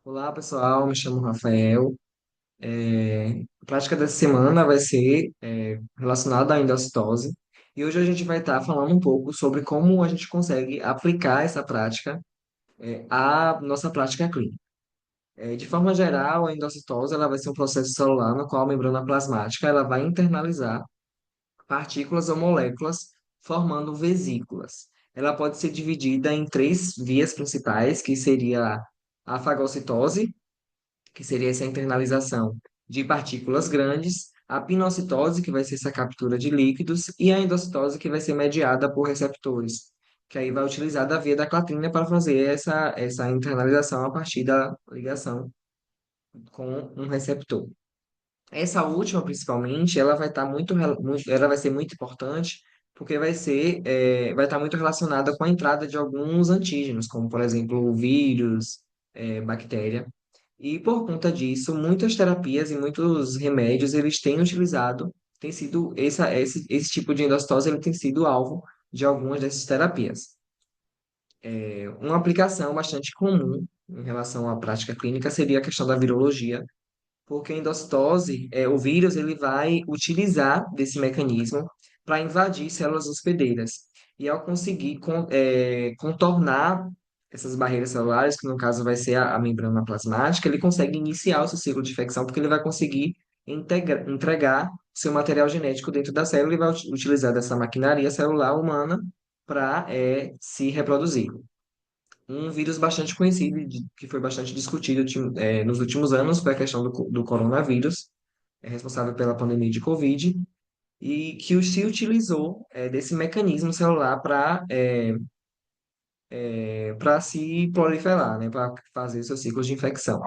Olá, pessoal. Me chamo Rafael. A prática dessa semana vai ser relacionada à endocitose. E hoje a gente vai estar falando um pouco sobre como a gente consegue aplicar essa prática à nossa prática clínica. De forma geral, a endocitose ela vai ser um processo celular no qual a membrana plasmática ela vai internalizar partículas ou moléculas formando vesículas. Ela pode ser dividida em três vias principais, que seria a fagocitose, que seria essa internalização de partículas grandes, a pinocitose, que vai ser essa captura de líquidos, e a endocitose, que vai ser mediada por receptores, que aí vai utilizar da via da clatrina para fazer essa internalização a partir da ligação com um receptor. Essa última, principalmente, ela vai estar ela vai ser muito importante porque vai estar muito relacionada com a entrada de alguns antígenos, como, por exemplo, o vírus, bactéria. E por conta disso, muitas terapias e muitos remédios, eles têm utilizado, tem sido, esse tipo de endostose, ele tem sido alvo de algumas dessas terapias. Uma aplicação bastante comum em relação à prática clínica seria a questão da virologia, porque a endocitose, o vírus, ele vai utilizar desse mecanismo para invadir células hospedeiras. E ao conseguir contornar essas barreiras celulares, que no caso vai ser a membrana plasmática, ele consegue iniciar o seu ciclo de infecção, porque ele vai conseguir entregar seu material genético dentro da célula e vai utilizar dessa maquinaria celular humana para se reproduzir. Um vírus bastante conhecido, e que foi bastante discutido nos últimos anos, foi a questão do coronavírus, responsável pela pandemia de Covid, e que se utilizou desse mecanismo celular para se proliferar, né, para fazer seus ciclos de infecção.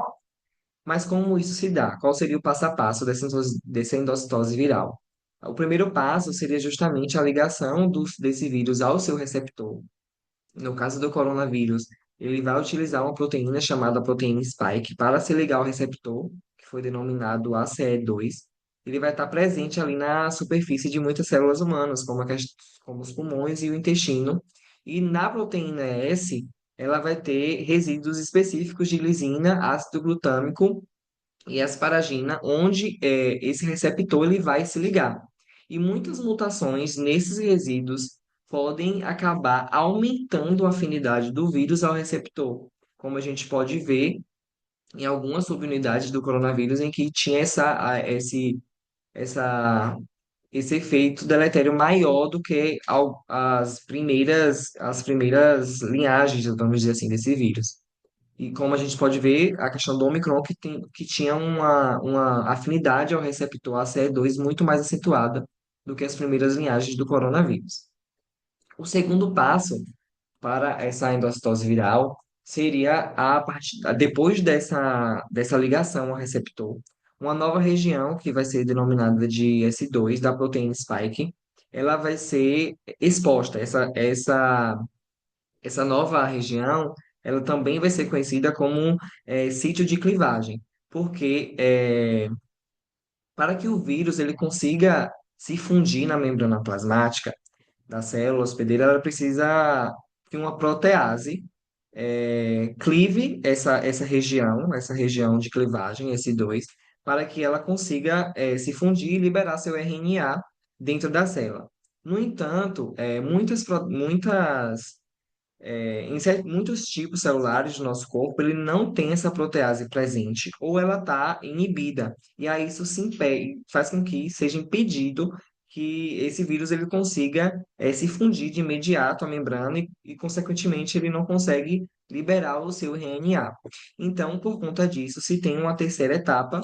Mas como isso se dá? Qual seria o passo a passo dessa endocitose viral? O primeiro passo seria justamente a ligação desse vírus ao seu receptor. No caso do coronavírus, ele vai utilizar uma proteína chamada proteína spike para se ligar ao receptor, que foi denominado ACE2. Ele vai estar presente ali na superfície de muitas células humanas, como os pulmões e o intestino. E na proteína S, ela vai ter resíduos específicos de lisina, ácido glutâmico e asparagina, onde esse receptor ele vai se ligar. E muitas mutações nesses resíduos podem acabar aumentando a afinidade do vírus ao receptor, como a gente pode ver em algumas subunidades do coronavírus em que tinha essa, esse efeito deletério maior do que as primeiras linhagens, vamos dizer assim, desse vírus. E como a gente pode ver, a questão do Omicron que tinha uma afinidade ao receptor ACE2 muito mais acentuada do que as primeiras linhagens do coronavírus. O segundo passo para essa endocitose viral seria depois dessa ligação ao receptor, uma nova região que vai ser denominada de S2 da proteína spike, ela vai ser exposta. Essa nova região, ela também vai ser conhecida como sítio de clivagem, porque para que o vírus ele consiga se fundir na membrana plasmática da célula hospedeira, ela precisa que uma protease clive essa região de clivagem, S2, para que ela consiga se fundir e liberar seu RNA dentro da célula. No entanto, muitos tipos celulares do nosso corpo, ele não tem essa protease presente ou ela está inibida. E aí isso faz com que seja impedido que esse vírus ele consiga se fundir de imediato à membrana consequentemente, ele não consegue liberar o seu RNA. Então, por conta disso, se tem uma terceira etapa,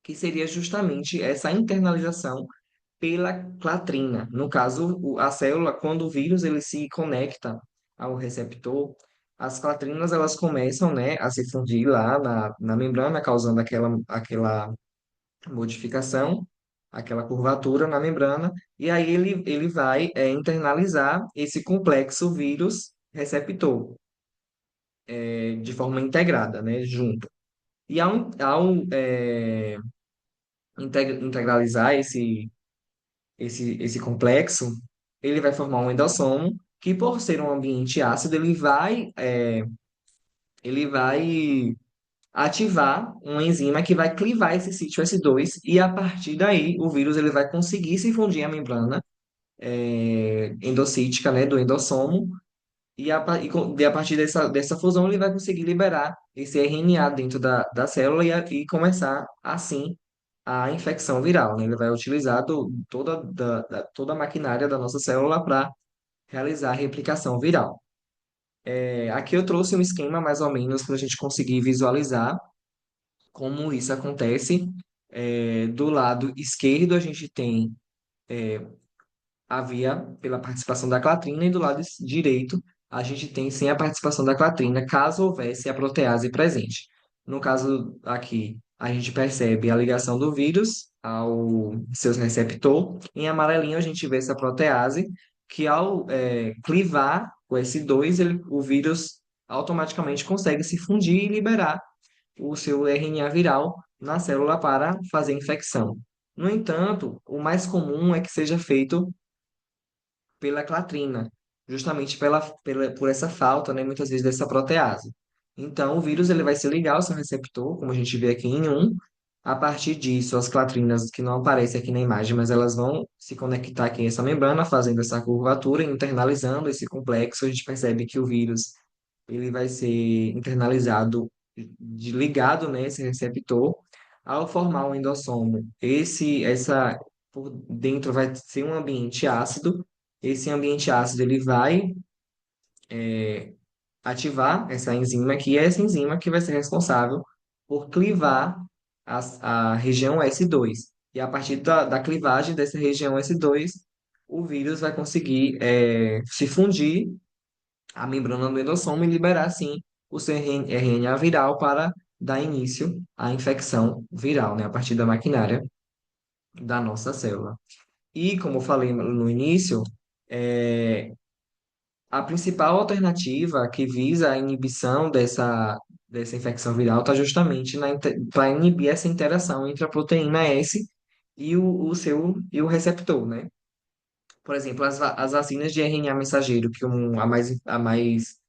que seria justamente essa internalização pela clatrina. No caso, a célula, quando o vírus ele se conecta ao receptor, as clatrinas elas começam, né, a se fundir lá na membrana, causando aquela modificação, aquela curvatura na membrana, e aí ele vai internalizar esse complexo vírus-receptor de forma integrada, né, junto. E ao integralizar esse complexo, ele vai formar um endossomo, que por ser um ambiente ácido, ele vai ativar uma enzima que vai clivar esse sítio S2 e a partir daí o vírus ele vai conseguir se fundir à membrana endocítica, né, do endossomo e a partir dessa fusão ele vai conseguir liberar esse RNA dentro da célula e começar assim a infecção viral, né? Ele vai utilizar toda a maquinária da nossa célula para realizar a replicação viral. Aqui eu trouxe um esquema mais ou menos para a gente conseguir visualizar como isso acontece. Do lado esquerdo, a gente tem a via pela participação da clatrina, e do lado direito, a gente tem sem a participação da clatrina, caso houvesse a protease presente. No caso aqui, a gente percebe a ligação do vírus ao seu receptor. Em amarelinho, a gente vê essa protease, que ao clivar o S2, o vírus automaticamente consegue se fundir e liberar o seu RNA viral na célula para fazer infecção. No entanto, o mais comum é que seja feito pela clatrina, justamente por essa falta, né, muitas vezes dessa protease. Então, o vírus ele vai se ligar ao seu receptor, como a gente vê aqui em um. A partir disso, as clatrinas, que não aparecem aqui na imagem, mas elas vão se conectar aqui nessa membrana, fazendo essa curvatura, internalizando esse complexo. A gente percebe que o vírus ele vai ser internalizado, ligado nesse receptor, ao formar um endossomo. Por dentro vai ser um ambiente ácido. Esse ambiente ácido ele vai ativar essa enzima, que é essa enzima que vai ser responsável por clivar a região S2. E a partir da clivagem dessa região S2, o vírus vai conseguir se fundir a membrana do endossomo e liberar, assim, o seu RNA viral para dar início à infecção viral, né, a partir da maquinária da nossa célula. E, como eu falei no início, é, a principal alternativa que visa a inibição dessa infecção viral está justamente para inibir essa interação entre a proteína S e o receptor, né? Por exemplo, as vacinas de RNA mensageiro, a mais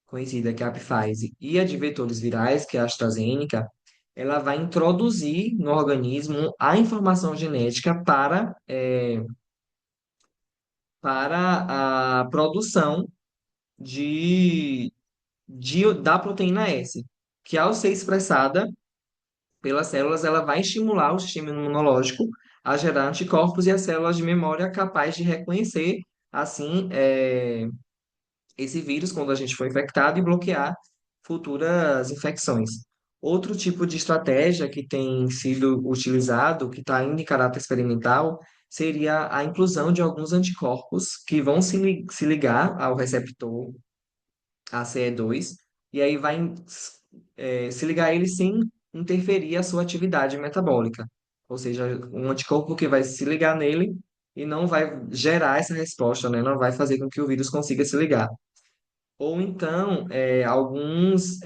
conhecida, que é a Pfizer, e a de vetores virais, que é a AstraZeneca, ela vai introduzir no organismo a informação genética para a produção da proteína S, que ao ser expressada pelas células, ela vai estimular o sistema imunológico a gerar anticorpos e as células de memória capazes de reconhecer, assim, esse vírus quando a gente for infectado e bloquear futuras infecções. Outro tipo de estratégia que tem sido utilizado, que está ainda em caráter experimental, seria a inclusão de alguns anticorpos que vão se ligar ao receptor ACE2, e aí vai se ligar a ele sem interferir a sua atividade metabólica. Ou seja, um anticorpo que vai se ligar nele e não vai gerar essa resposta, né? Não vai fazer com que o vírus consiga se ligar. Ou então, alguns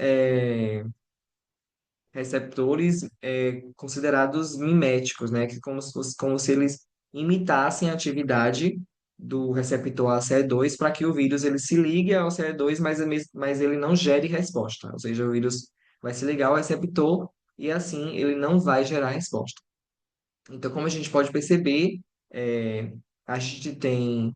receptores considerados miméticos, né? Que como se eles imitassem a atividade do receptor ACE2 para que o vírus ele se ligue ao ACE2, mas ele não gere resposta. Ou seja, o vírus vai se ligar ao receptor e assim ele não vai gerar resposta. Então, como a gente pode perceber, a gente tem,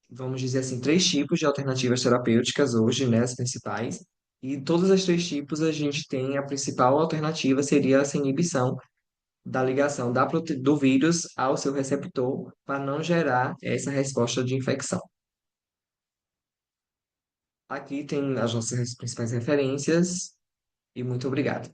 vamos dizer assim, três tipos de alternativas terapêuticas hoje, né, as principais. E todos os três tipos a gente tem a principal alternativa seria essa inibição da ligação do vírus ao seu receptor para não gerar essa resposta de infecção. Aqui tem as nossas principais referências e muito obrigado.